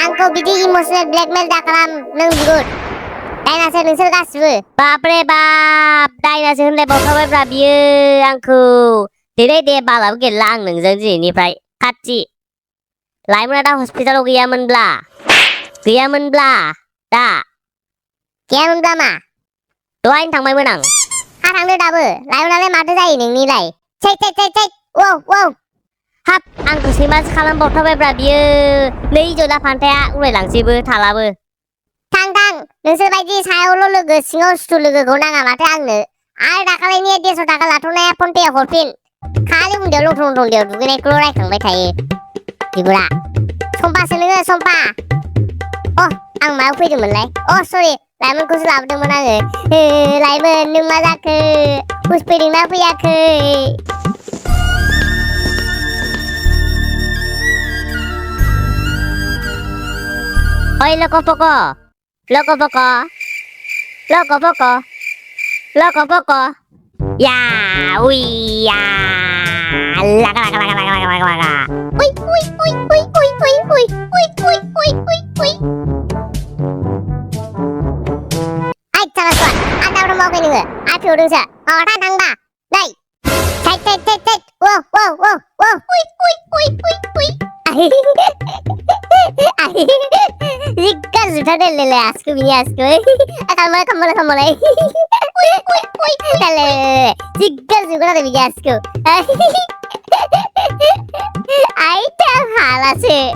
आंखौ बिदि emotional blackmail दाखालाम नों बिगुर दायनासो नोंसोर गासिबो बापरे बाप दायनासो होनलायबावखाबायब्रा बियो आंखौ दे बालाबो गेलेला आं नोंजों दिनैनिफ्राय खाथि लाइमोना दा हस्पिटालाव गैयामोनब्ला दा गैयामोनब्ला मा दहायनो थांबायमोन आं हा थांदो दाबो लाइमोनालाय माथो जायो नोंनिलाय थै औ हाब आंखौ सैमासो खालामबावथाबायब्रा बियो नै जला फान्थाया उरायलांसैबो थालाबो थां नोंसोर बायदि सायावल' लोगो सिङाव सुथु लोगोखौ नाङा माथो आंनो आरो दाखालिनि 150 थाखा लाथ'नाया फनपेयाव हरफिन खालि उन्दैयाव लंथं दैयाव दुगैनायखौल' रायखांबाय थायो बिगुरा सम्पासो नोङो सम्पा आं मायाव फैदोंमोनलाय सरि लाइमोनखौसो लाबोदोंमोन आङो लाइमोन नों मा जाखो हुस फैदोंना फैयाखै ओइ लोक poko ya uya laga uy ai salah ada udah mau nggak aduh udah sa tantang ba đây cek wow jika sudah lele asku bini asku kamu lagi lele jika sudah ada bini asku ai tak halas sih